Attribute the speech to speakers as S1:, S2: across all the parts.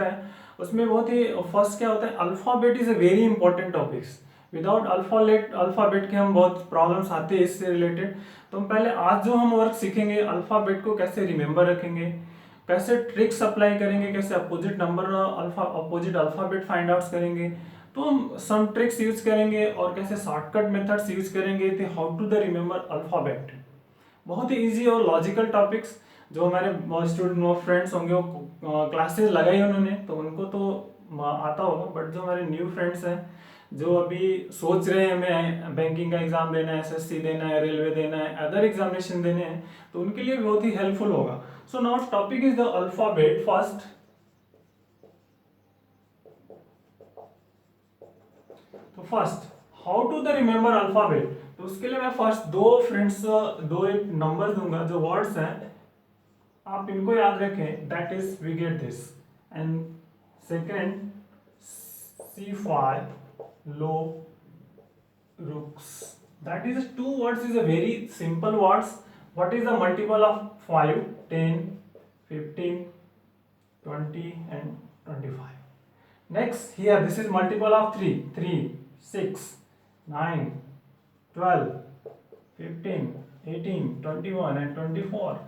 S1: है उसमें बहुत ही फर्स्ट क्या होता है, alphabet is a very important topics. Without alphabet के हम बहुत प्रॉब्लम्स आते हैं इससे रिलेटेड। तो हम पहले आज जो हम वर्क सीखेंगे, अल्फाबेट को कैसे रिमेंबर रखेंगे, कैसे ट्रिक्स अप्लाई करेंगे, कैसे opposite number opposite alphabet find out करेंगे, तो हम सम ट्रिक्स यूज करेंगे और कैसे शॉर्टकट मेथड्स यूज करेंगे, तो how to the remember alphabet. बहुत ही इजी और लॉजिकल टॉपिक्स। जो हमारे स्टूडेंट फ्रेंड्स होंगे वो क्लासेस लगाई उन्होंने तो उनको तो आता होगा, बट जो हमारे न्यू फ्रेंड्स हैं जो अभी सोच रहे हैं हमें बैंकिंग का एग्जाम देना है, एसएससी देना है, रेलवे देना है, अदर एग्जामिनेशन देने हैं, तो उनके लिए बहुत ही हेल्पफुल होगा। So now topic is the alphabet first. तो first, how to the remember alphabet. तो उसके लिए मैं फर्स्ट दो एक नंबर दूंगा, जो वर्ड्स हैं आप इनको याद रखें, that is we get this. And second, C5 लो rooks, that is two words, is a very simple words. What is the multiple of 5, 10, 15, 20 and 25? Next, here this is multiple of 3, 6, 9, 12, 15, 18, 21 and 24.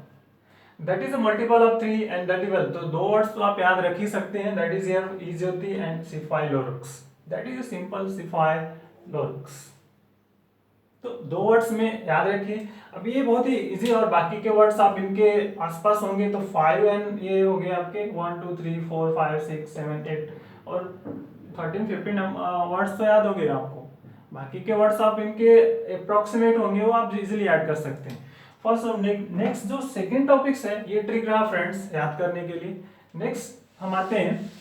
S1: That is a multiple of 3 and that is well. तो दो words तो आप याद रख ही सकते हैं, that is here Ejyoti and Cephalosporins. That is a simple Cephalosporins. तो दो वर्ड्स में याद रखिए। अब ये बहुत ही इजी, और बाकी के वर्ड्स आप इनके आसपास होंगे, तो 5 एंड ये हो गए आपके 1 2 3 4 5 6 7 8 और 13 15 वर्ड्स तो याद हो गए आपको। बाकी के वर्ड्स आप इनके अप्रोक्सीमेट होंगे, वो आप इजीली ऐड कर सकते हैं। फर्स्ट और नेक्स्ट जो सेकंड टॉपिक्स है, ये ट्रिक रहा फ्रेंड्स याद करने के लिए। नेक्स्ट हम आते हैं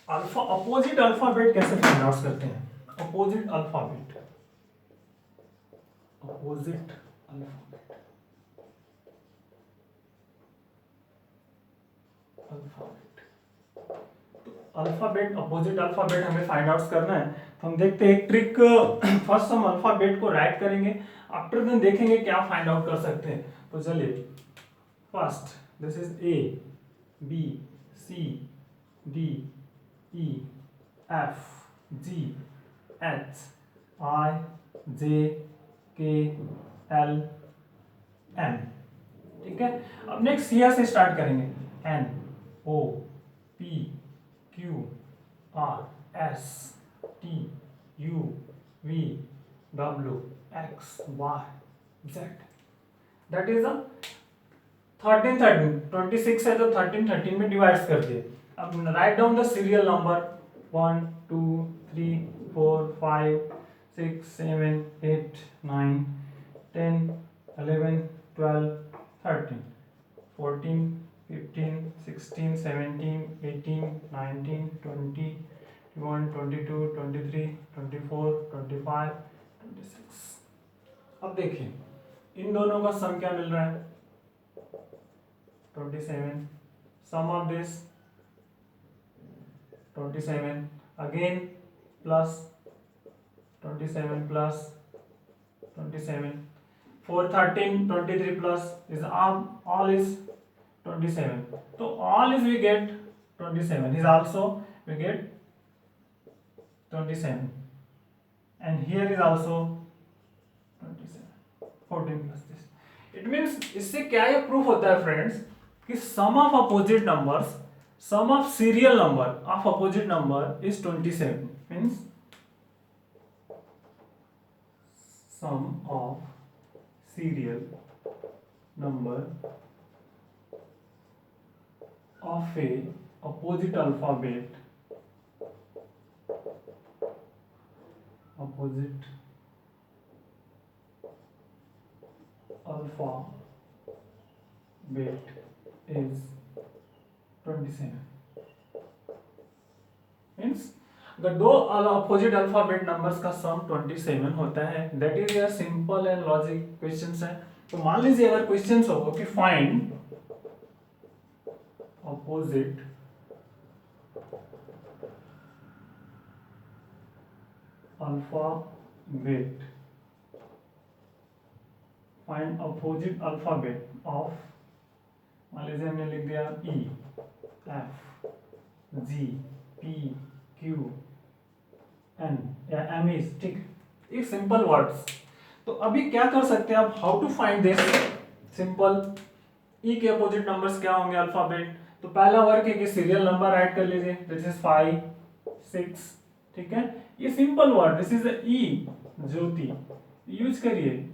S1: अपोजिट अल्फाबेट कैसे फाइंड आउट करते हैं। Opposite alphabet, opposite alphabet, alphabet opposite alphabet हमें फाइंड आउट करना है। तो हम देखते हैं एक ट्रिक। फर्स्ट हम अल्फाबेट को राइट करेंगे, आफ्टर देन देखेंगे क्या फाइंड आउट कर सकते हैं। तो चलिए, first this is A, B, C, D, E, F, G, H, I, J, K, L, M। ठीक है, अब नेक्स्ट हियर से स्टार्ट करेंगे। N, O, P, Q, R, S, T, U, V, W, X, Y, Z। That is the 13 13 26 है तो 13 13 में divide कर दिए। अब write down the serial number 1 2 3 4 5 6 7 8 9 10 11 12 13 14 15 16 17 18 19 20 21 22 23 24 25 26। अब देखिए इन दोनों का सम क्या मिल रहा है, 27। sum of this 27 again plus 27 plus 27 for 13 23 plus is all is 27, so all is we get 27 is also we get 27 and here is also 27 14 plus this। it means इससे क्या ये प्रूफ होता है फ्रेंड्स कि sum of opposite numbers, sum of serial number of opposite number is 27, means sum of serial number of a opposite alphabet, opposite alphabet is 27, means अगर दो opposite alphabet numbers का सम 27 होता है, that is a simple and logic questions है। तो मान लीजिए अगर क्वेश्चंस हो कि find opposite alphabet, find opposite alphabet of, मान लीजिए हमने लिख दिया E, F G P Q N या M is, ठीक, ये सिंपल वर्ड्स। तो अभी क्या कर सकते हैं आप, how to find this simple. E के अपोजिट नंबर्स क्या होंगे अल्फाबेट। तो पहला वर्क है कि सीरियल नंबर राइट कर लीजिए, दिस इज 5 6, ठीक है। ये simple word, this is E Jyoti, use करिए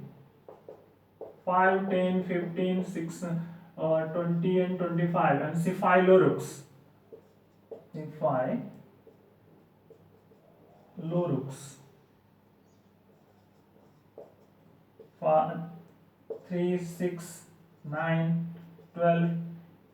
S1: 5 10 15 6 20 and 25 and Cephaloryx, Cephaloryx 3 6 9 12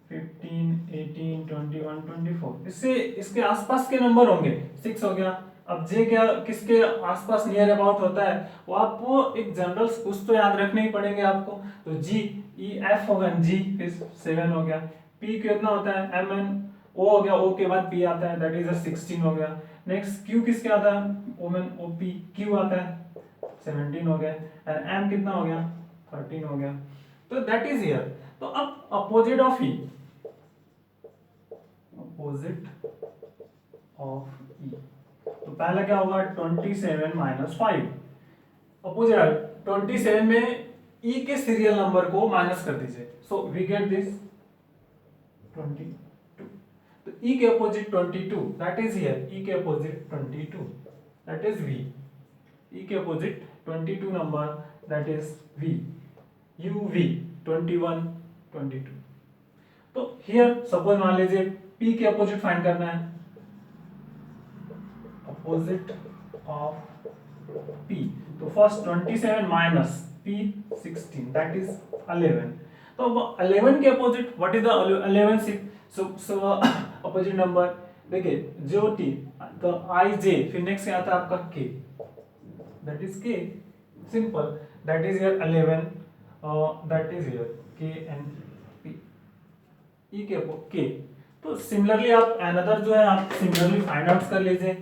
S1: 15 18 21 24, इससे इसके आसपास के नंबर होंगे, 6 हो गया। अब जे क्या किसके आसपास नियर अबाउट होता है, वो आपको एक जनरल कुछ तो याद रखने ही पड़ेंगे आपको। तो जी ई एफ होगा, जी फिर 7 हो गया। पी कितना होता है, एम एन ओ हो गया, ओ के बाद पी आता है, दैट इज 16 हो गया। नेक्स्ट क्यू किसके आता है, ओमेन ओ पी क्यू आता है, 17 हो गया। एंड एम कितना हो गया, 13 हो गया। तो दैट इज हियर। तो अब opposite of E, opposite of E, तो पहला क्या होगा 27 माइनस 5। अपोजिट 27 में ई के सीरियल नंबर को माइनस कर दीजिए, सो वी गेट दिस 22। तो ई के opposite 22, that is here E के opposite 22, that is V. E के opposite 22 number, that is V, U V 21 22। तो हियर सपोज मान लीजिए पी के अपोजिट फाइंड करना है, अपोजिट ऑफ पी। तो first 27 minus P 16, that is 11। तो 11 के opposite what is the 11 so opposite number, देखिए जो टी, तो आई जे, फिर नेक्स्ट क्या आता है आपका के, दैट इज के, simple, that is here 11, that is here के एन पी, ई के। तो सिमिलरली आप अनदर जो है आप सिमिलरली फाइंड आउट कर लीजिए।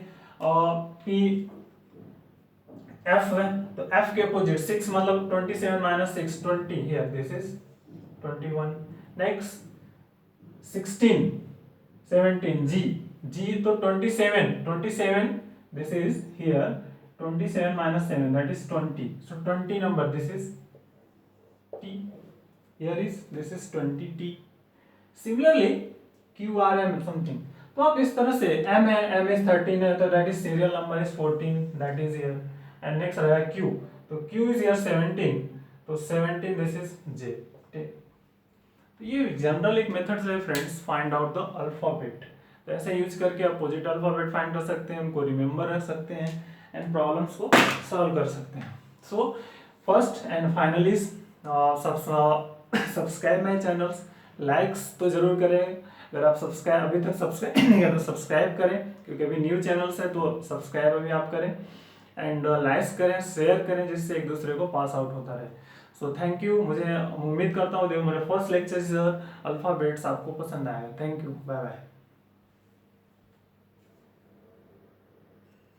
S1: पी एफ है, तो एफ के अपोजिट 6 मतलब 27 minus 6 20, here this is 21। Next 16 17 जी, जी तो 27 this is here 27 minus 7, that is 20, so 20 number, this is t, here is this is 20 t। similarly q r m something, तो आप इस तरह से m है, m is 13 है, तो that is serial number is 14, that is here। and next रहेगा q, तो q is here 17, तो 17 this is j। तो ये जनरल एक मेथड है friends, find out the alphabet. तो ऐसे यूज करके आप अपोजिट अल्फाबेट फाइंड कर सकते हैं, उनको रिमेंबर रख सकते हैं एंड प्रॉब्लम्स को सॉल्व कर सकते हैं। So first and finally subscribe my channels, likes तो जरूर करें, अगर आप सब्सक्राइब अभी तक सब्सक्राइब नहीं किया तो सब्सक्राइब करें, क्योंकि अभी न्यू चैनल्स है तो सब्सक्राइब अभी आप करें, एंड लाइक्स करें, शेयर करें, जिससे एक दूसरे को पास आउट होता रहे। सो थैंक यू, मुझे उम्मीद करता हूँ मेरे फर्स्ट लेक्चर अल्फाबेट्स आपको पसंद आएगा। Thank you, bye bye.